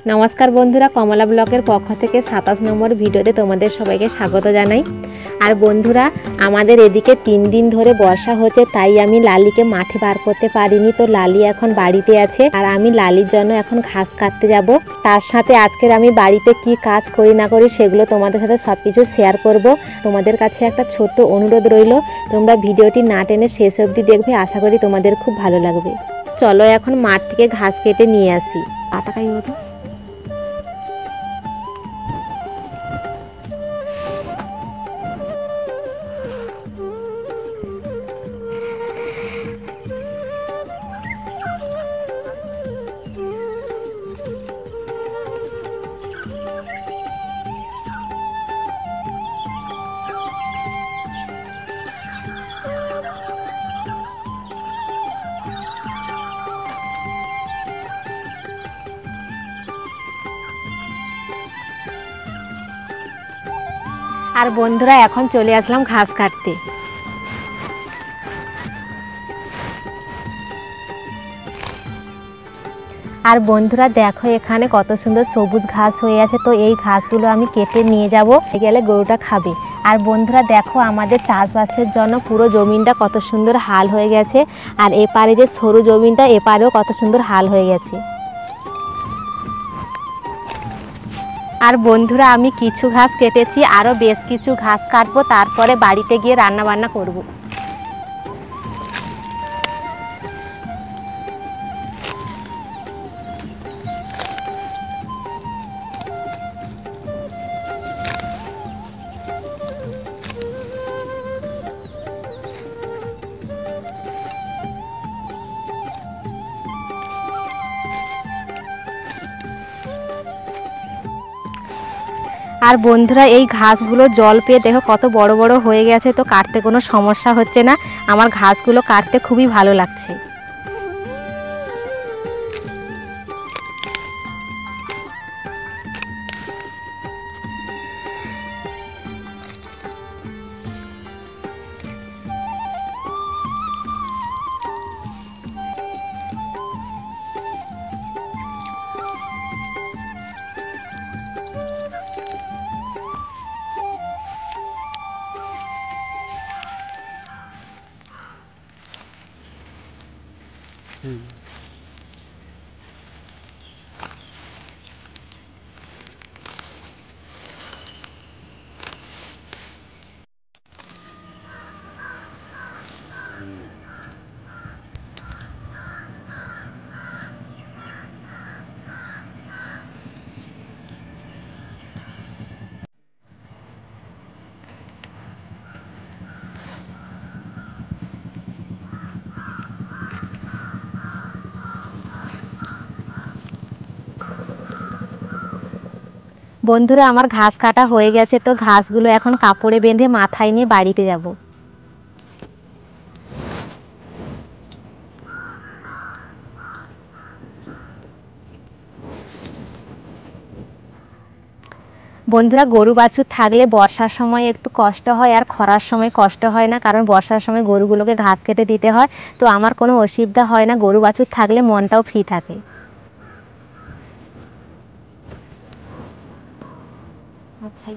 নমস্কার বন্ধুরা, কমলা ব্লগের পক্ষ থেকে 27 নম্বর ভিডিওতে তোমাদের সবাইকে স্বাগত জানাই। আর বন্ধুরা, আমাদের এদিকে 3 দিন ধরে বর্ষা হচ্ছে, তাই আমি লালিকে মাঠে বার করতে পারিনি। তো লালি এখন বাড়িতে আছে আর আমি লালির জন্য এখন ঘাস কাটতে যাব। তার সাথে আজকের আমি বাড়িতে কি কাজ করি না করি সেগুলো তোমাদের সাথে সব কিছু শেয়ার করব। তোমাদের কাছে একটা ছোট্ট অনুরোধ রইল, তোমরা ভিডিওটি না টেনে শেষ অবধি দেখবে। আশা করি তোমাদের খুব ভালো লাগবে। চলো এখন মাঠ থেকে ঘাস কেটে নিয়ে আসি। আটাকাই হতো। আর বন্ধুরা, এখন চলে আসলাম ঘাস কাটতে। আর বন্ধুরা দেখো, এখানে কত সুন্দর সবুজ ঘাস হয়ে আছে। তো এই ঘাসগুলো আমি কেটে নিয়ে যাব, গেলে গরুটা খাবে। আর বন্ধুরা দেখো, আমাদের চাষবাসের জন্য পুরো জমিনটা কত সুন্দর হাল হয়ে গেছে। আর এপারে যে সরু জমিনটা, এপারেও কত সুন্দর হাল হয়ে গেছে। আর বন্ধুরা, আমি কিছু ঘাস কেটেছি, আরও বেশ কিছু ঘাস কাটবো, তারপরে বাড়িতে গিয়ে রান্না বান্না করব। আর বন্ধুরা, এই ঘাসগুলো জল পেয়ে দেখো কত বড় বড় হয়ে গেছে। তো কাটতে কোনো সমস্যা হচ্ছে না, আমার ঘাসগুলো কাটতে খুবই ভালো লাগছে। বন্ধুরা, আমার ঘাস কাটা হয়ে গেছে। তো ঘাসগুলো এখন কাপড়ে বেঁধে মাথায় নিয়ে বাড়িতে যাব। বন্ধুরা, গরু বাছুর থাকলে বর্ষার সময় একটু কষ্ট হয়, আর খরার সময় কষ্ট হয় না, কারণ বর্ষার সময় গরুগুলোকে ঘাস কেটে দিতে হয়। তো আমার কোনো অসুবিধা হয় না, গরু বাছুর থাকলে মনটাও ফ্রি থাকে। আচ্ছা,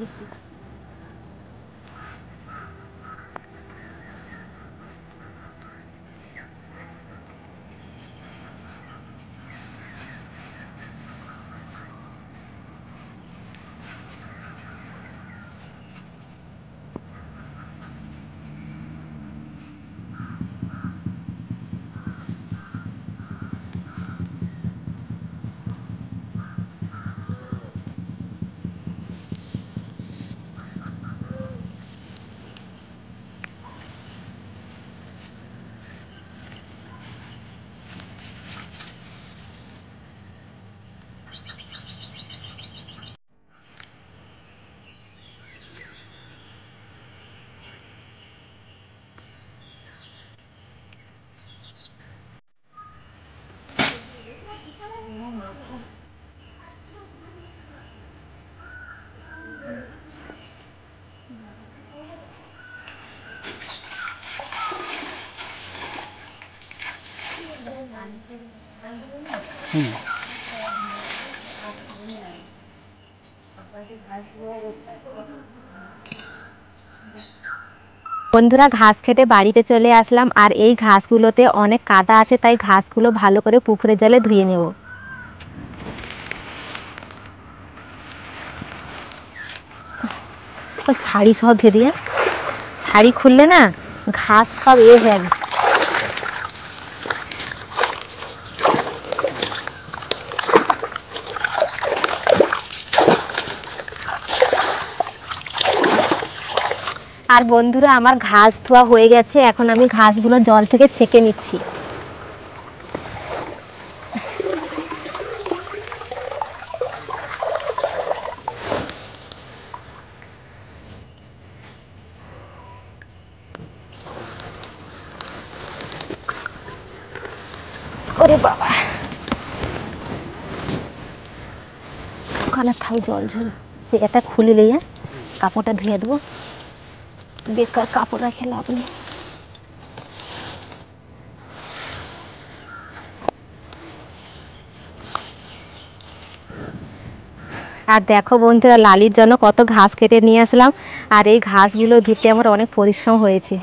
বন্ধুরা ঘাস খেতে বাড়িতে চলে আসলাম, আর এই ঘাসগুলোতে অনেক কাদা আছে, তাই ঘাসগুলো ভালো করে পুকুরের জলে ধুয়ে নেব। শাড়ি সব ধুয়ে দিয়ে, শাড়ি খুললে না ঘাস সব হয়ে যাবে। আর বন্ধুরা আমার ঘাস ধোয়া হয়ে গেছে, এখন আমি ঘাসগুলো জল থেকে ছেঁকে নিচ্ছি। ওরে বাবা, ওখানে থাই জল ঝরে, সেটা খুলে নিয়ে কাপড়টা ধুয়ে দেবো, বেকার কাপড় রাখে লাভ নেই। আর দেখো বন্ধুরা, লালির জন্য কত ঘাস কেটে নিয়ে আসলাম, আর এই ঘাসগুলো ধুতে আমার অনেক পরিশ্রম হয়েছে।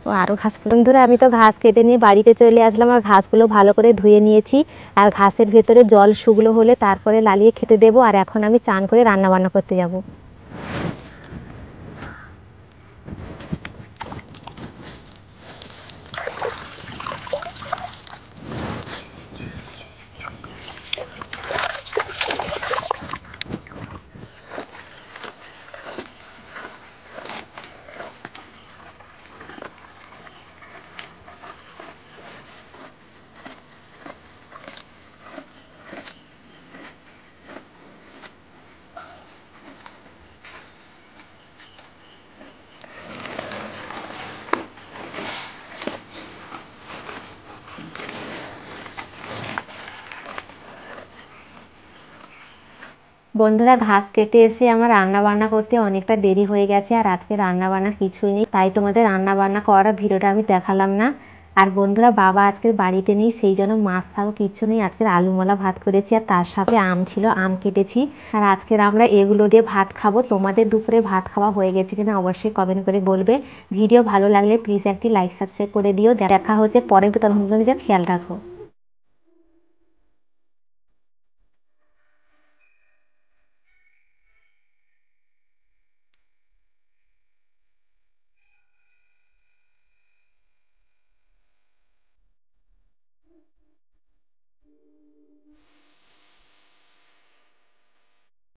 ও আরও ঘাস, বন্ধুরা আমি তো ঘাস কেটে নিয়ে বাড়িতে চলে আসলাম, আর ঘাসগুলো ভালো করে ধুয়ে নিয়েছি। আর ঘাসের ভেতরে জল শুকনো হলে তারপরে লালিয়ে খেতে দেবো। আর এখন আমি চান করে রান্না বান্না করতে যাব। বন্ধুরা ঘাস কেটে এসে আমার রান্না বান্না করতে অনেকটা দেরি হয়ে গেছে, আর আজকে রান্না বান্না কিছুই নেই, তাই তোমাদের রান্না বান্না করার ভিডিওটা আমি দেখালাম না। আর বন্ধুরা বাবা আজকে বাড়িতে নেই, সেই জন্য মাছ থাকো কিচ্ছু নেই, আজকে আলুমলা ভাত করেছি, আর তার সাথে আম ছিল, আম কেটেছি। আর আজকের আমরা এগুলো দিয়ে ভাত খাবো। তোমাদের দুপুরে ভাত খাওয়া হয়ে গেছে কিনা অবশ্যই কমেন্ট করে বলবে। ভিডিও ভালো লাগলে প্লিজ একটি লাইক সাবস্ক্রাইব করে দিও। দেখা হচ্ছে পরের, তখন খেয়াল রাখো।